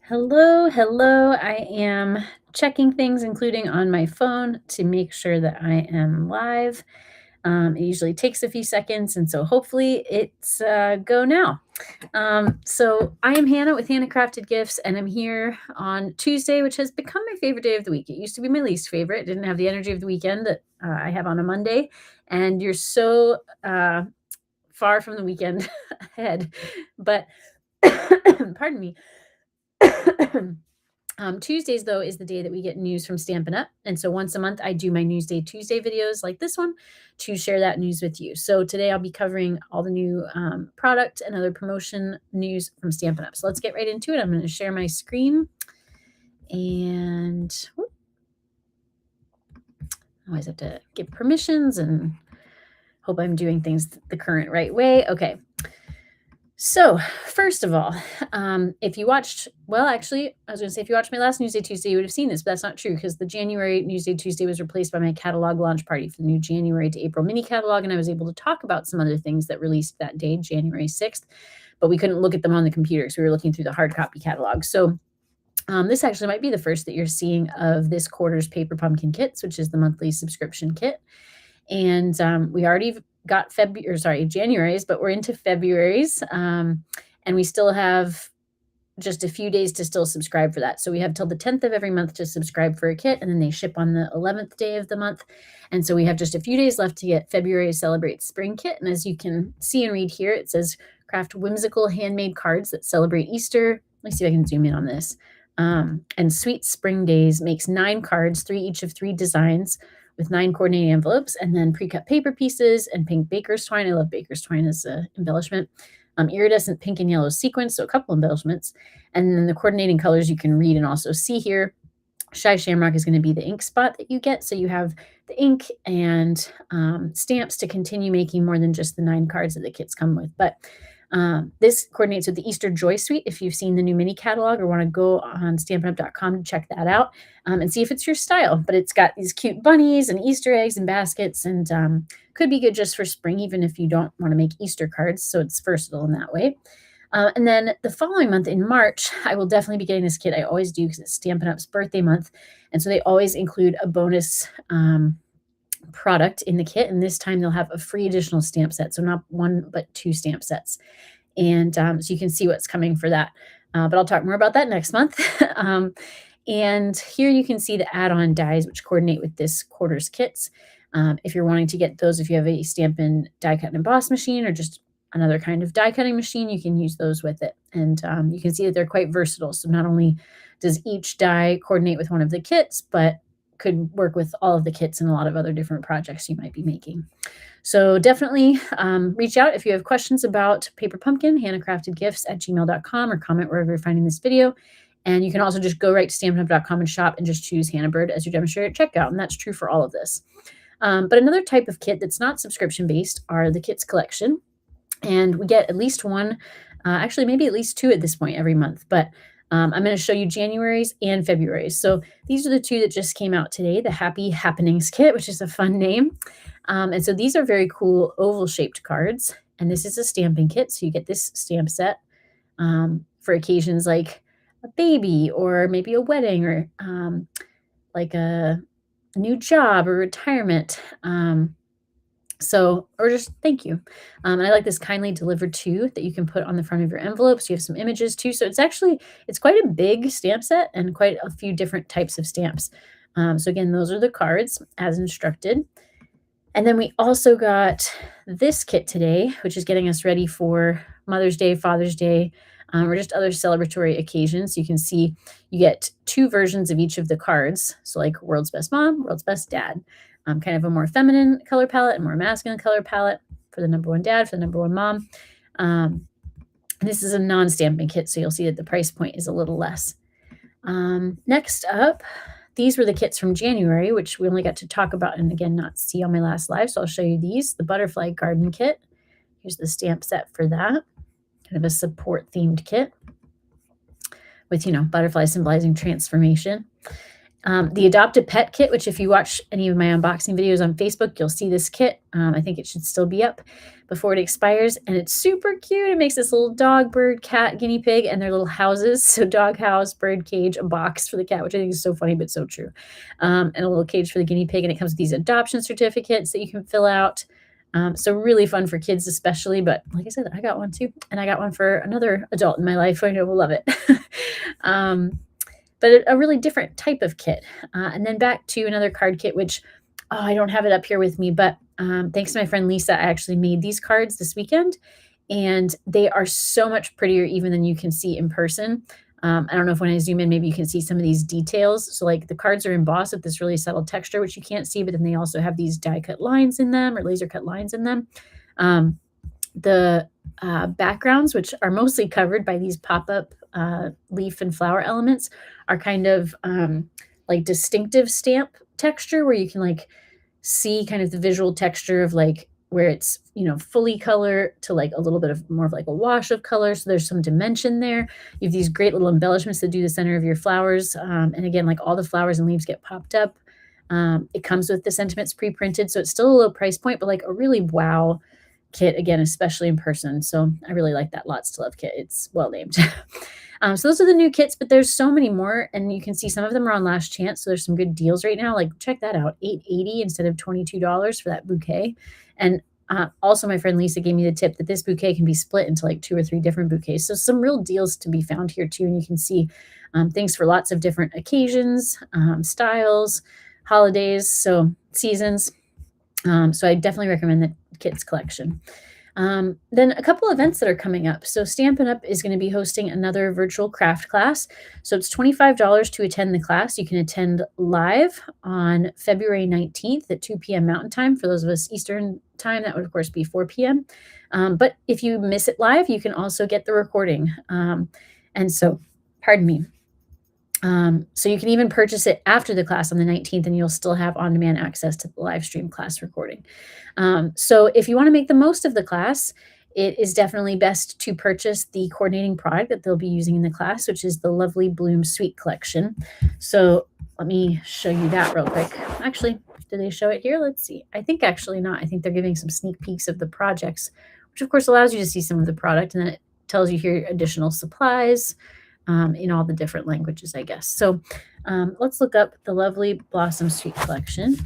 Hello, hello. I am checking things, including on my phone, to make sure that I am live. It usually takes a few seconds, and so hopefully it's go now. So I am Hannah with Hannah Crafted Gifts, and I'm here on Tuesday, which has become my favorite day of the week. It used to be my least favorite. It didn't have the energy of the weekend that I have on a Monday, and you're so far from the weekend ahead. But pardon me. Tuesdays, though, is the day that we get news from Stampin' Up. And so once a month, I do my Newsday Tuesday videos like this one to share that news with you. So today I'll be covering all the new product and other promotion news from Stampin' Up. So let's get right into it. I'm going to share my screen. And I always have to give permissions and hope I'm doing things the current right way. Okay. So, first of all, if you watched, well, actually, I was going to say if you watched my last Newsday Tuesday, you would have seen this, but that's not true because the January Newsday Tuesday was replaced by my catalog launch party for the new January to April mini catalog, and I was able to talk about some other things that released that day, January 6th, but we couldn't look at them on the computer, so we were looking through the hard copy catalog. So, this actually might be the first that you're seeing of this quarter's Paper Pumpkin Kits, which is the monthly subscription kit. And we already got January's, but we're into February's. And we still have just a few days to still subscribe for that. So we have till the 10th of every month to subscribe for a kit, and then they ship on the 11th day of the month. And so we have just a few days left to get February Celebrate Spring kit. And as you can see and read here, it says craft whimsical handmade cards that celebrate Easter. Let me see if I can zoom in on this. And Sweet Spring Days makes 9 cards, 3 each of 3 designs, with 9 coordinating envelopes, and then pre-cut paper pieces and pink baker's twine. I love baker's twine as an embellishment. Iridescent pink and yellow sequins, so a couple embellishments. And then the coordinating colors you can read and also see here. Shy Shamrock is going to be the ink spot that you get. So you have the ink and stamps to continue making more than just the 9 cards that the kits come with. But this coordinates with the Easter Joy Suite if you've seen the new mini catalog or want to go on stampinup.com to check that out and see if it's your style. But it's got these cute bunnies and Easter eggs and baskets, and could be good just for spring, even if you don't want to make Easter cards. So it's versatile in that way. And then the following month in March, I will definitely be getting this kit. I always do because it's Stampin' Up's birthday month. And so they always include a bonus product in the kit, and this time they'll have a free additional stamp set, so not 1 but 2 stamp sets. And so you can see what's coming for that, but I'll talk more about that next month. And here you can see the add-on dies which coordinate with this quarter's kits. If you're wanting to get those, if you have a Stampin' die cut and emboss machine or just another kind of die cutting machine, you can use those with it. And you can see that they're quite versatile, so not only does each die coordinate with one of the kits, but could work with all of the kits and a lot of other different projects you might be making. So definitely reach out if you have questions about Paper Pumpkin, hannahcraftedgifts@gmail.com, or comment wherever you're finding this video. And you can also just go right to stampinup.com and shop and just choose Hannah Byrd as your demonstrator at checkout. And that's true for all of this. But another type of kit that's not subscription-based are the kits collection. And we get at least one, actually maybe at least 2 at this point every month. But I'm going to show you January's and February's. So these are the 2 that just came out today, the Happy Happenings kit, which is a fun name. And so these are very cool oval-shaped cards. And this is a stamping kit, so you get this stamp set for occasions like a baby or maybe a wedding or like a new job or retirement. Or just thank you. And I like this kindly delivered to that you can put on the front of your envelopes. You have some images too. So it's quite a big stamp set and quite a few different types of stamps. So again, those are the cards as instructed. And then we also got this kit today, which is getting us ready for Mother's Day, Father's Day, or just other celebratory occasions. You can see you get 2 versions of each of the cards. So like World's Best Mom, World's Best Dad. Kind of a more feminine color palette and more masculine color palette for the #1 dad, for the #1 mom. And this is a non-stamping kit, so you'll see that the price point is a little less. Next up, these were the kits from January, which we only got to talk about and again not see on my last live, so I'll show you these. The Butterfly Garden Kit. Here's the stamp set for that. Kind of a support-themed kit with, butterflies symbolizing transformation. The Adopt a Pet kit, which if you watch any of my unboxing videos on Facebook, you'll see this kit. I think it should still be up before it expires, and it's super cute. It makes this little dog, bird, cat, guinea pig, and their little houses. So dog house, bird cage, a box for the cat, which I think is so funny but so true, and a little cage for the guinea pig. And it comes with these adoption certificates that you can fill out. So really fun for kids especially, but like I said, I got one too, and I got one for another adult in my life who I know will love it. But a really different type of kit. And then back to another card kit, which, I don't have it up here with me, but thanks to my friend Lisa, I actually made these cards this weekend, and they are so much prettier even than you can see in person. I don't know if when I zoom in, maybe you can see some of these details. So like the cards are embossed with this really subtle texture, which you can't see, but then they also have these die cut lines in them or laser cut lines in them. The backgrounds, which are mostly covered by these pop-up leaf and flower elements, are kind of like distinctive stamp texture where you can like see kind of the visual texture of like where it's, fully color to like a little bit of more of like a wash of color. So there's some dimension there. You have these great little embellishments that do the center of your flowers. And again, like all the flowers and leaves get popped up. It comes with the sentiments pre-printed, so it's still a low price point, but like a really wow kit, again, especially in person. So I really like that Lots to Love kit. It's well named. So those are the new kits, but there's so many more, and you can see some of them are on last chance. So there's some good deals right now. Like check that out, $8.80 instead of $22 for that bouquet. And also my friend Lisa gave me the tip that this bouquet can be split into like 2 or 3 different bouquets. So some real deals to be found here too. And you can see things for lots of different occasions, styles, holidays, so seasons. So I definitely recommend the kits collection. Then a couple events that are coming up. So Stampin' Up is going to be hosting another virtual craft class. So it's $25 to attend the class. You can attend live on February 19th at 2 p.m. Mountain Time. For those of us Eastern Time, that would of course be 4 p.m. But if you miss it live, you can also get the recording. And so, pardon me. So you can even purchase it after the class on the 19th, and you'll still have on-demand access to the live stream class recording. So if you want to make the most of the class, it is definitely best to purchase the coordinating product that they'll be using in the class, which is the Lovely Bloom Suite Collection. So let me show you that real quick. Actually, do they show it here? Let's see. I think actually not. I think they're giving some sneak peeks of the projects, which of course allows you to see some of the product, and then it tells you here additional supplies, in all the different languages, I guess. So let's look up the Lovely Blossom Suite Collection.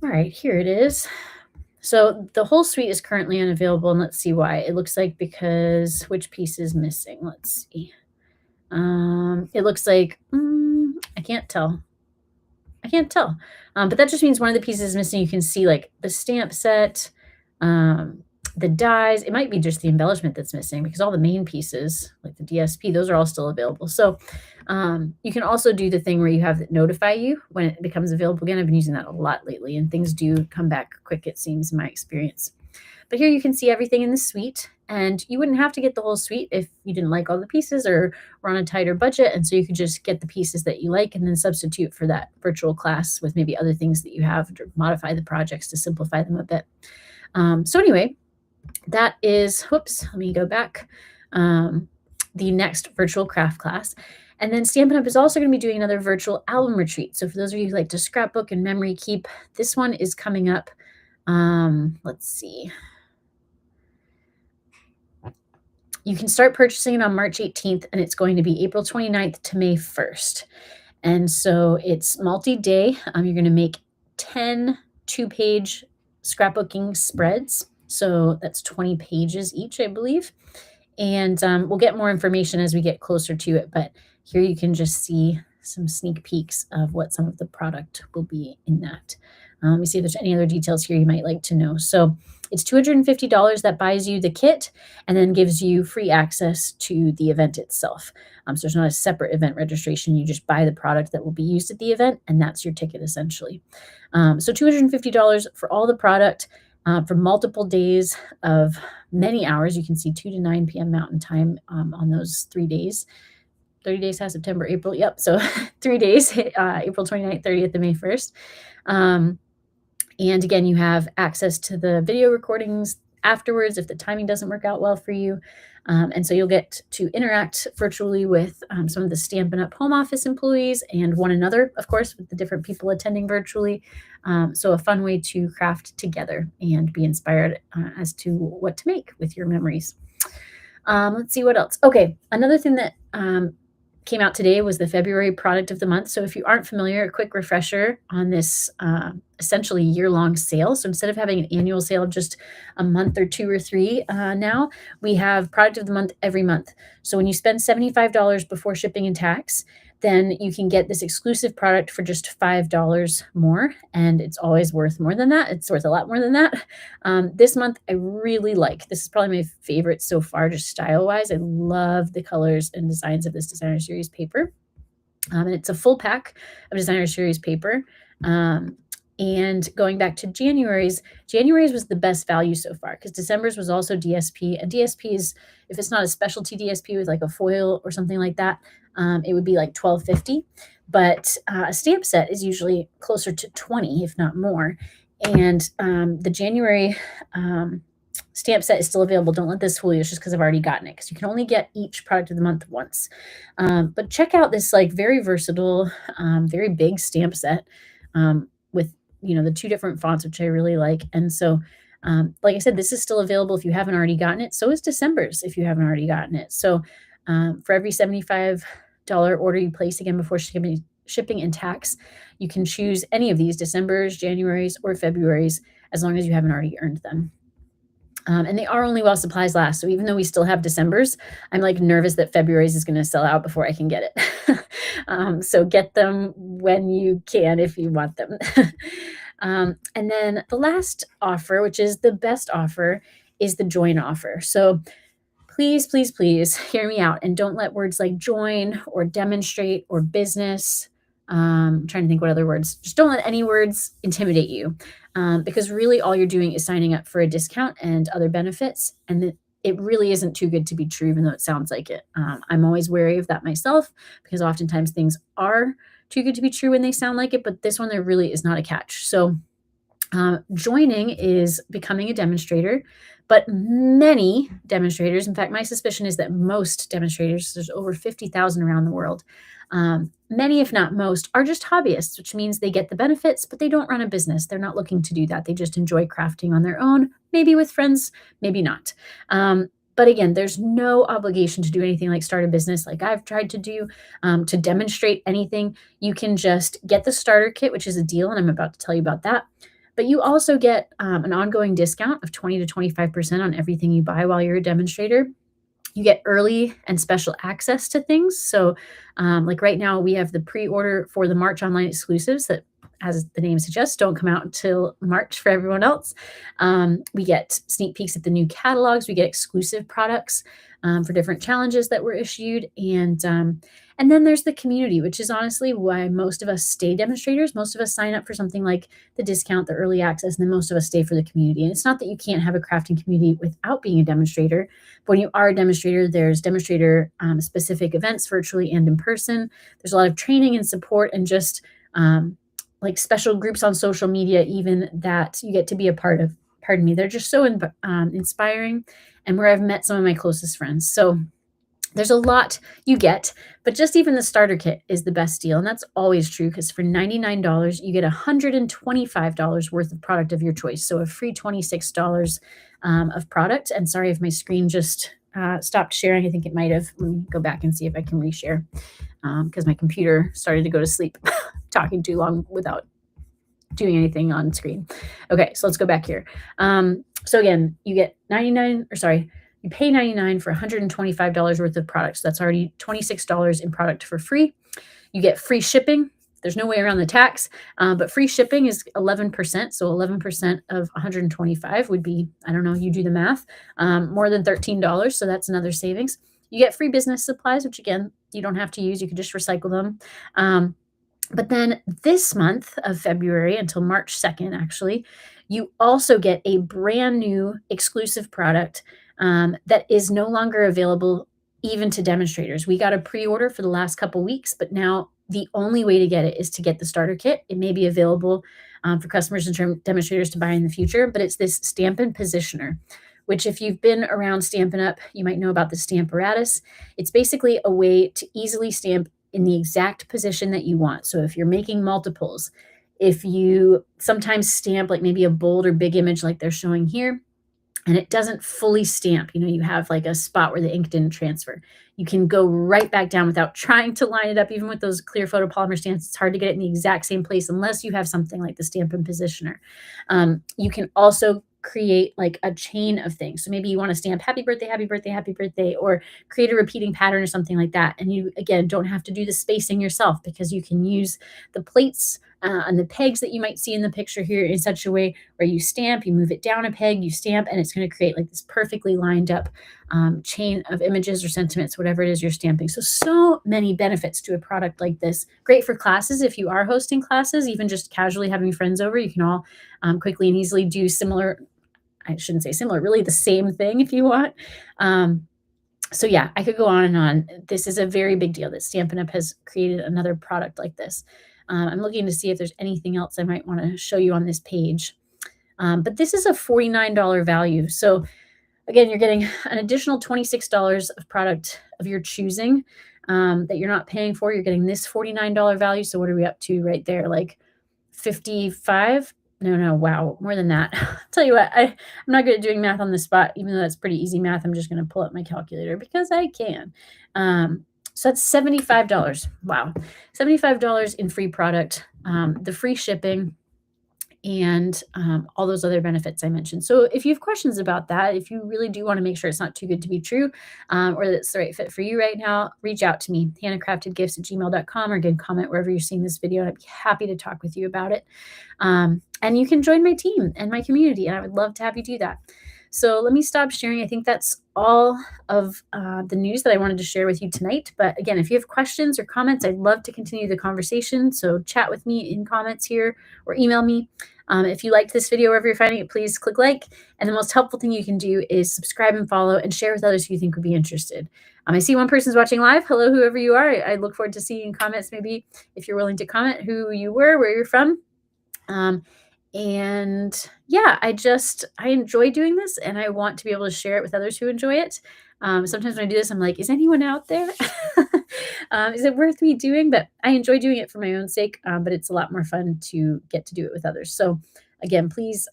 All right, here it is. So the whole suite is currently unavailable, and let's see why. It looks like because which piece is missing? Let's see. It looks like, I can't tell. But that just means one of the pieces is missing. You can see like the stamp set, the dies. It might be just the embellishment that's missing, because all the main pieces, like the DSP, those are all still available. So you can also do the thing where you have it notify you when it becomes available again. I've been using that a lot lately, and things do come back quick, it seems, in my experience. But here you can see everything in the suite, and you wouldn't have to get the whole suite if you didn't like all the pieces or were on a tighter budget. And so you could just get the pieces that you like and then substitute for that virtual class with maybe other things that you have, to modify the projects to simplify them a bit. So anyway, that is, whoops, let me go back, the next virtual craft class. And then Stampin' Up is also going to be doing another virtual album retreat. So for those of you who like to scrapbook and memory keep, this one is coming up. Let's see. You can start purchasing it on March 18th, and it's going to be April 29th to May 1st. And so it's multi-day. You're going to make 10 2-page scrapbooking spreads. So that's 20 pages each, I believe. And we'll get more information as we get closer to it. But here you can just see some sneak peeks of what some of the product will be in that. Let me see if there's any other details here you might like to know. So it's $250 that buys you the kit and then gives you free access to the event itself. So there's not a separate event registration. You just buy the product that will be used at the event, and that's your ticket essentially. So $250 for all the product. For multiple days of many hours. You can see 2 to 9 p.m. Mountain Time on those 3 days. 30 days has September, April. Yep. So 3 days, April 29th, 30th, and May 1st. And again, you have access to the video recordings afterwards if the timing doesn't work out well for you. And so you'll get to interact virtually with some of the Stampin' Up! Home office employees and one another, of course, with the different people attending virtually. So a fun way to craft together and be inspired as to what to make with your memories. Let's see what else. Okay, another thing that came out today was the February product of the month. So if you aren't familiar, a quick refresher on this essentially year-long sale. So instead of having an annual sale just a month or two or three now, we have product of the month every month. So when you spend $75 before shipping and tax, then you can get this exclusive product for just $5 more, and it's always worth more than that. It's worth a lot more than that. This month, I really like. This is probably my favorite so far, just style-wise. I love the colors and designs of this designer series paper. And it's a full pack of designer series paper. And going back to January's was the best value so far because December's was also DSP. And DSP is, if it's not a specialty DSP with like a foil or something like that, it would be like $12.50. But a stamp set is usually closer to $20, if not more. And the January stamp set is still available. Don't let this fool you. It's just because I've already gotten it because you can only get each product of the month once. But check out this like very versatile, very big stamp set with the two different fonts, which I really like. And so, like I said, this is still available if you haven't already gotten it. So is December's if you haven't already gotten it. So for every $75 order you place again before shipping and tax, you can choose any of these December's, January's, or February's as long as you haven't already earned them. And they are only while supplies last. So even though we still have December's, I'm like nervous that February's is going to sell out before I can get it. So get them when you can if you want them. And then the last offer, which is the best offer, is the join offer. So please, please, please hear me out and don't let words like join or demonstrate or business, I'm trying to think what other words, just don't let any words intimidate you. Because really all you're doing is signing up for a discount and other benefits. And it really isn't too good to be true, even though it sounds like it. I'm always wary of that myself because oftentimes things are too good to be true when they sound like it, but this one there really is not a catch. So joining is becoming a demonstrator, but many demonstrators, in fact, my suspicion is that most demonstrators, there's over 50,000 around the world, many, if not most, are just hobbyists, which means they get the benefits, but they don't run a business. They're not looking to do that. They just enjoy crafting on their own, maybe with friends, maybe not. But again, there's no obligation to do anything like start a business like I've tried to do, to demonstrate anything. You can just get the starter kit, which is a deal, and I'm about to tell you about that. But you also get an ongoing discount of 20 to 25% on everything you buy while you're a demonstrator. You get early and special access to things. So like right now, we have the pre-order for the March online exclusives that, as the name suggests, don't come out until March for everyone else. We get sneak peeks at the new catalogs. We get exclusive products for different challenges that were issued. And then there's the community, which is honestly why most of us stay demonstrators. Most of us sign up for something like the discount, the early access, and then most of us stay for the community. And it's not that you can't have a crafting community without being a demonstrator. But when you are a demonstrator, there's demonstrator specific events virtually and in person. There's a lot of training and support and just like special groups on social media even that you get to be a part of. Pardon me. They're just so inspiring and where I've met some of my closest friends. So there's a lot you get, but just even the starter kit is the best deal. And that's always true because for $99, you get $125 worth of product of your choice. So a free $26 of product. And sorry if my screen just stopped sharing. I think it might have. Let me go back and see if I can reshare because my computer started to go to sleep talking too long without doing anything on screen. Okay, so let's go back here. So again, you get you pay $99 for $125 worth of products. So that's already $26 in product for free. You get free shipping. There's no way around the tax, but free shipping is 11%. So 11% of 125 would be, I don't know, you do the math, more than $13. So that's another savings. You get free business supplies, which again, you don't have to use. You can just recycle them. But then this month of February until March 2nd, actually, you also get a brand new exclusive product that is no longer available even to demonstrators. We got a pre-order for the last couple weeks, but now the only way to get it is to get the starter kit. It may be available for customers and demonstrators to buy in the future, but it's this Stampin' Positioner, which if you've been around Stampin' Up, you might know about the Stamparatus. It's basically a way to easily stamp in the exact position that you want. So if you're making multiples, if you sometimes stamp like maybe a bold or big image like they're showing here, and it doesn't fully stamp, you have like a spot where the ink didn't transfer. You can go right back down without trying to line it up. Even with those clear photopolymer stamps, it's hard to get it in the exact same place unless you have something like the Stampin' Positioner. You can also create like a chain of things. So maybe you want to stamp happy birthday, happy birthday, happy birthday, or create a repeating pattern or something like that. And you, again, don't have to do the spacing yourself because you can use the plates and the pegs that you might see in the picture here in such a way where you stamp, you move it down a peg, you stamp, and it's going to create like this perfectly lined up chain of images or sentiments, whatever it is you're stamping. So many benefits to a product like this. Great for classes if you are hosting classes, even just casually having friends over. You can all quickly and easily do similar, I shouldn't say similar, really the same thing if you want. So yeah, I could go on and on. This is a very big deal that Stampin' Up! Has created another product like this. I'm looking to see if there's anything else I might want to show you on this page. But this is a $49 value. So again, you're getting an additional $26 of product of your choosing that you're not paying for. You're getting this $49 value. So what are we up to right there? Like 55? No, wow, more than that. I'll tell you what, I'm not good at doing math on the spot, even though that's pretty easy math. I'm just going to pull up my calculator because I can. So that's $75. Wow. $75 in free product, the free shipping, and all those other benefits I mentioned. So if you have questions about that, if you really do want to make sure it's not too good to be true, or that it's the right fit for you right now, reach out to me, hannahcraftedgifts@gmail.com, or again, comment wherever you're seeing this video, and I'd be happy to talk with you about it. And you can join my team and my community, and I would love to have you do that. So let me stop sharing. I think that's all of the news that I wanted to share with you tonight. But again, if you have questions or comments, I'd love to continue the conversation. So chat with me in comments here or email me. If you liked this video, wherever you're finding it, please click like. And the most helpful thing you can do is subscribe and follow and share with others who you think would be interested. I see one person's watching live. Hello, whoever you are. I look forward to seeing comments, maybe if you're willing to comment who you were, where you're from. And yeah, I enjoy doing this, and I want to be able to share it with others who enjoy it. Sometimes when I do this, I'm like, is anyone out there? Is it worth me doing? But I enjoy doing it for my own sake, but it's a lot more fun to get to do it with others. So again, please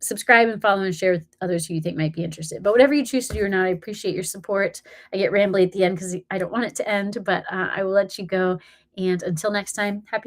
subscribe and follow and share with others who you think might be interested. But whatever you choose to do or not, I appreciate your support. I get rambly at the end because I don't want it to end, but I will let you go. And until next time, happy